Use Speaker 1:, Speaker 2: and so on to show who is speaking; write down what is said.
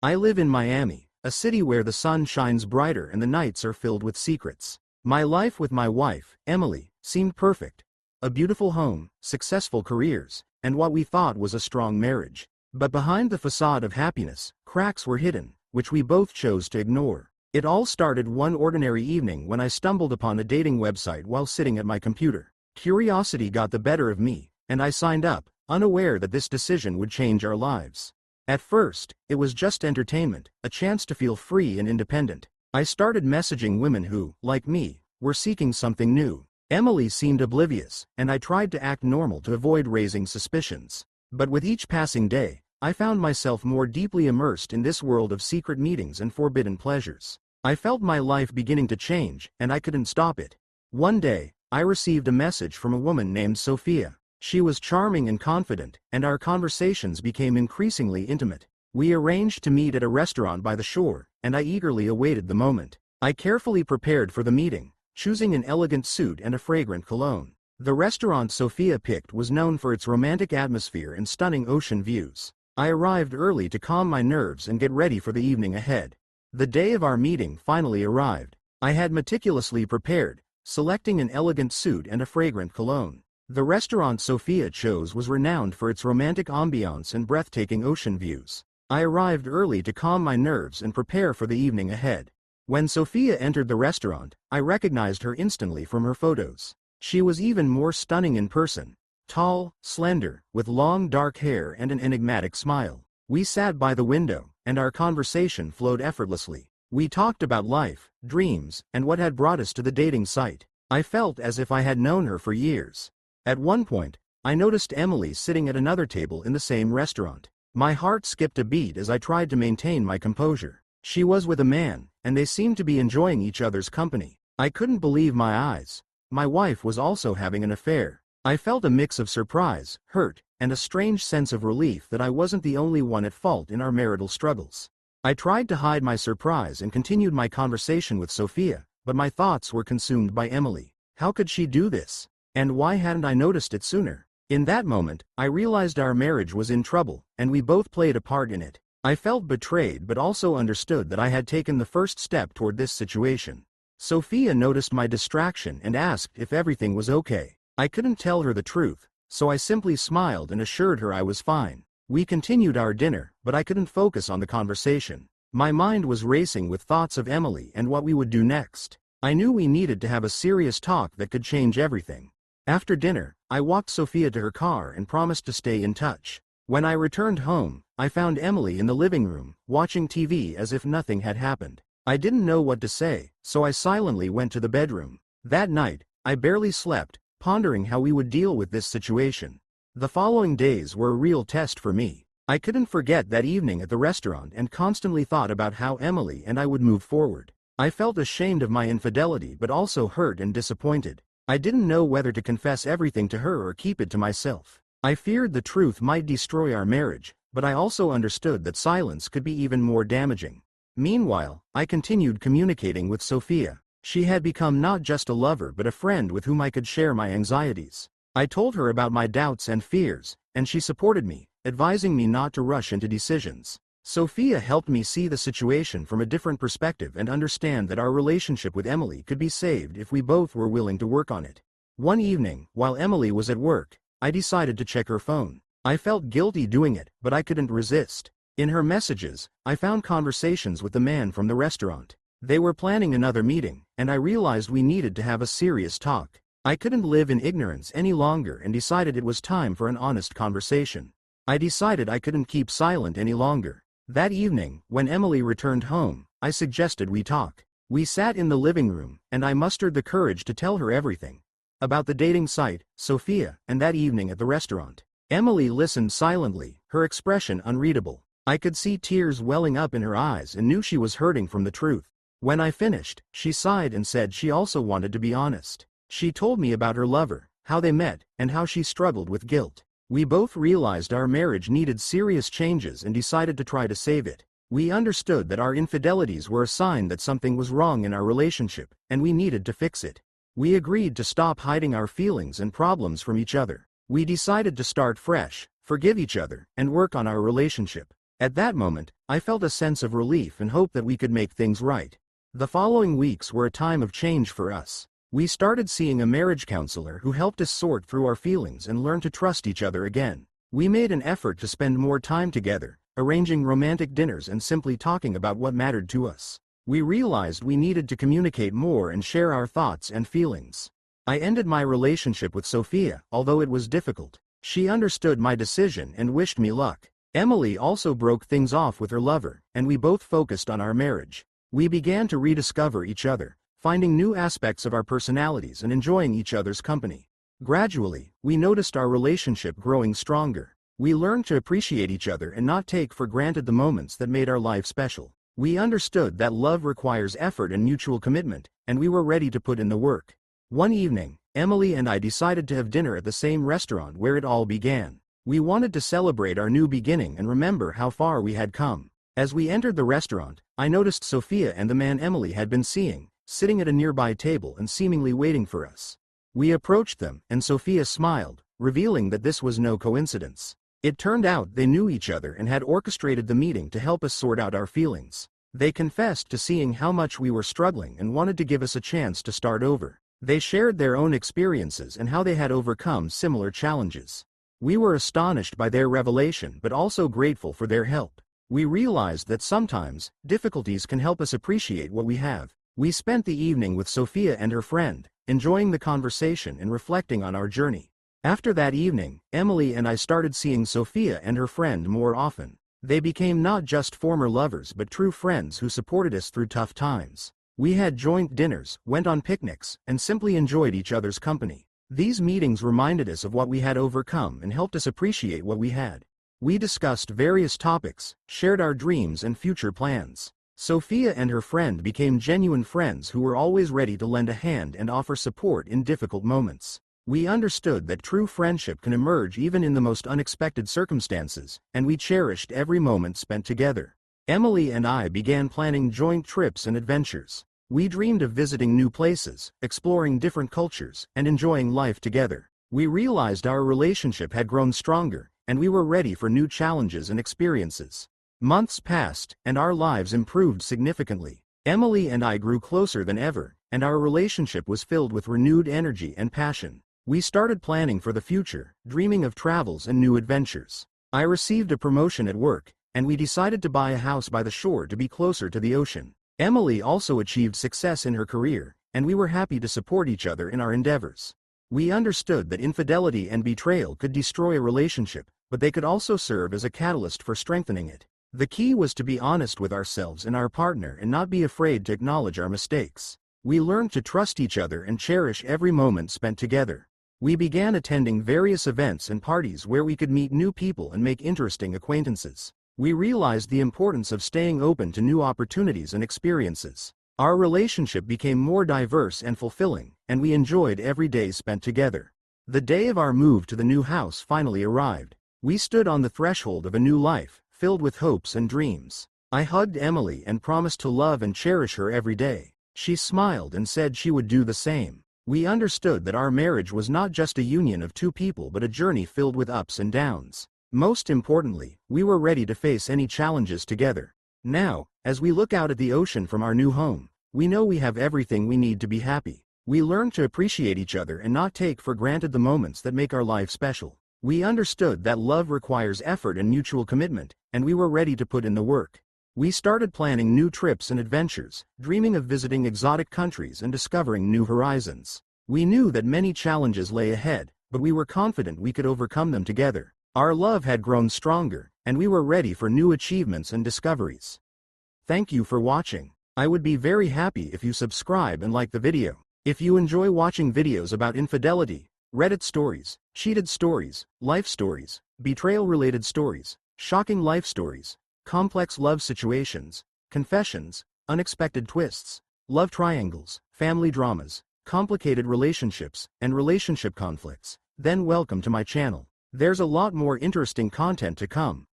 Speaker 1: I live in Miami, a city where the sun shines brighter and the nights are filled with secrets. My life with my wife, Emily, seemed perfect. A beautiful home, successful careers, and what we thought was a strong marriage. But behind the facade of happiness, cracks were hidden, which we both chose to ignore. It all started one ordinary evening when I stumbled upon a dating website while sitting at my computer. Curiosity got the better of me, and I signed up, unaware that this decision would change our lives. At first, it was just entertainment, a chance to feel free and independent. I started messaging women who, like me, were seeking something new. Emily seemed oblivious, and I tried to act normal to avoid raising suspicions. But with each passing day, I found myself more deeply immersed in this world of secret meetings and forbidden pleasures. I felt my life beginning to change, and I couldn't stop it. One day, I received a message from a woman named Sophia. She was charming and confident, and our conversations became increasingly intimate. We arranged to meet at a restaurant by the shore, and I eagerly awaited the moment. I carefully prepared for the meeting, choosing an elegant suit and a fragrant cologne. The restaurant Sophia picked was known for its romantic atmosphere and stunning ocean views. I arrived early to calm my nerves and get ready for the evening ahead. The day of our meeting finally arrived. I had meticulously prepared, selecting an elegant suit and a fragrant cologne. The restaurant Sophia chose was renowned for its romantic ambiance and breathtaking ocean views. I arrived early to calm my nerves and prepare for the evening ahead. When Sophia entered the restaurant, I recognized her instantly from her photos. She was even more stunning in person. Tall, slender, with long dark hair and an enigmatic smile. We sat by the window, and our conversation flowed effortlessly. We talked about life, dreams, and what had brought us to the dating site. I felt as if I had known her for years. At one point, I noticed Emily sitting at another table in the same restaurant. My heart skipped a beat as I tried to maintain my composure. She was with a man, and they seemed to be enjoying each other's company. I couldn't believe my eyes. My wife was also having an affair. I felt a mix of surprise, hurt, and a strange sense of relief that I wasn't the only one at fault in our marital struggles. I tried to hide my surprise and continued my conversation with Sophia, but my thoughts were consumed by Emily. How could she do this? And why hadn't I noticed it sooner? In that moment, I realized our marriage was in trouble, and we both played a part in it. I felt betrayed but also understood that I had taken the first step toward this situation. Sophia noticed my distraction and asked if everything was okay. I couldn't tell her the truth, so I simply smiled and assured her I was fine. We continued our dinner, but I couldn't focus on the conversation. My mind was racing with thoughts of Emily and what we would do next. I knew we needed to have a serious talk that could change everything. After dinner, I walked Sophia to her car and promised to stay in touch. When I returned home, I found Emily in the living room, watching TV as if nothing had happened. I didn't know what to say, so I silently went to the bedroom. That night, I barely slept, pondering how we would deal with this situation. The following days were a real test for me. I couldn't forget that evening at the restaurant and constantly thought about how Emily and I would move forward. I felt ashamed of my infidelity but also hurt and disappointed. I didn't know whether to confess everything to her or keep it to myself. I feared the truth might destroy our marriage, but I also understood that silence could be even more damaging. Meanwhile, I continued communicating with Sophia. She had become not just a lover but a friend with whom I could share my anxieties. I told her about my doubts and fears, and she supported me, advising me not to rush into decisions. Sophia helped me see the situation from a different perspective and understand that our relationship with Emily could be saved if we both were willing to work on it. One evening, while Emily was at work, I decided to check her phone. I felt guilty doing it, but I couldn't resist. In her messages, I found conversations with the man from the restaurant. They were planning another meeting, and I realized we needed to have a serious talk. I couldn't live in ignorance any longer and decided it was time for an honest conversation. I decided I couldn't keep silent any longer. That evening, when Emily returned home, I suggested we talk. We sat in the living room, and I mustered the courage to tell her everything. About the dating site, Sophia, and that evening at the restaurant. Emily listened silently, her expression unreadable. I could see tears welling up in her eyes and knew she was hurting from the truth. When I finished, she sighed and said she also wanted to be honest. She told me about her lover, how they met, and how she struggled with guilt. We both realized our marriage needed serious changes and decided to try to save it. We understood that our infidelities were a sign that something was wrong in our relationship, and we needed to fix it. We agreed to stop hiding our feelings and problems from each other. We decided to start fresh, forgive each other, and work on our relationship. At that moment, I felt a sense of relief and hope that we could make things right. The following weeks were a time of change for us. We started seeing a marriage counselor who helped us sort through our feelings and learn to trust each other again. We made an effort to spend more time together, arranging romantic dinners and simply talking about what mattered to us. We realized we needed to communicate more and share our thoughts and feelings. I ended my relationship with Sophia, although it was difficult. She understood my decision and wished me luck. Emily also broke things off with her lover, and we both focused on our marriage. We began to rediscover each other, finding new aspects of our personalities and enjoying each other's company. Gradually, we noticed our relationship growing stronger. We learned to appreciate each other and not take for granted the moments that made our life special. We understood that love requires effort and mutual commitment, and we were ready to put in the work. One evening, Emily and I decided to have dinner at the same restaurant where it all began. We wanted to celebrate our new beginning and remember how far we had come. As we entered the restaurant, I noticed Sophia and the man Emily had been seeing, sitting at a nearby table and seemingly waiting for us. We approached them, and Sophia smiled, revealing that this was no coincidence. It turned out they knew each other and had orchestrated the meeting to help us sort out our feelings. They confessed to seeing how much we were struggling and wanted to give us a chance to start over. They shared their own experiences and how they had overcome similar challenges. We were astonished by their revelation but also grateful for their help. We realized that sometimes, difficulties can help us appreciate what we have. We spent the evening with Sophia and her friend, enjoying the conversation and reflecting on our journey. After that evening, Emily and I started seeing Sophia and her friend more often. They became not just former lovers but true friends who supported us through tough times. We had joint dinners, went on picnics, and simply enjoyed each other's company. These meetings reminded us of what we had overcome and helped us appreciate what we had. We discussed various topics, shared our dreams and future plans. Sophia and her friend became genuine friends who were always ready to lend a hand and offer support in difficult moments. We understood that true friendship can emerge even in the most unexpected circumstances, and we cherished every moment spent together. Emily and I began planning joint trips and adventures. We dreamed of visiting new places, exploring different cultures, and enjoying life together. We realized our relationship had grown stronger, and we were ready for new challenges and experiences. Months passed, and our lives improved significantly. Emily and I grew closer than ever, and our relationship was filled with renewed energy and passion. We started planning for the future, dreaming of travels and new adventures. I received a promotion at work, and we decided to buy a house by the shore to be closer to the ocean. Emily also achieved success in her career, and we were happy to support each other in our endeavors. We understood that infidelity and betrayal could destroy a relationship, but they could also serve as a catalyst for strengthening it. The key was to be honest with ourselves and our partner and not be afraid to acknowledge our mistakes. We learned to trust each other and cherish every moment spent together. We began attending various events and parties where we could meet new people and make interesting acquaintances. We realized the importance of staying open to new opportunities and experiences. Our relationship became more diverse and fulfilling, and we enjoyed every day spent together. The day of our move to the new house finally arrived. We stood on the threshold of a new life, filled with hopes and dreams. I hugged Emily and promised to love and cherish her every day. She smiled and said she would do the same. We understood that our marriage was not just a union of two people but a journey filled with ups and downs. Most importantly, we were ready to face any challenges together. Now, as we look out at the ocean from our new home, we know we have everything we need to be happy. We learned to appreciate each other and not take for granted the moments that make our life special. We understood that love requires effort and mutual commitment, and we were ready to put in the work. We started planning new trips and adventures, dreaming of visiting exotic countries and discovering new horizons. We knew that many challenges lay ahead, but we were confident we could overcome them together. Our love had grown stronger, and we were ready for new achievements and discoveries. Thank you for watching. I would be very happy if you subscribe and like the video. If you enjoy watching videos about infidelity, Reddit stories, cheated stories, life stories, betrayal-related stories, shocking life stories, complex love situations, confessions, unexpected twists, love triangles, family dramas, complicated relationships, and relationship conflicts, then welcome to my channel. There's a lot more interesting content to come.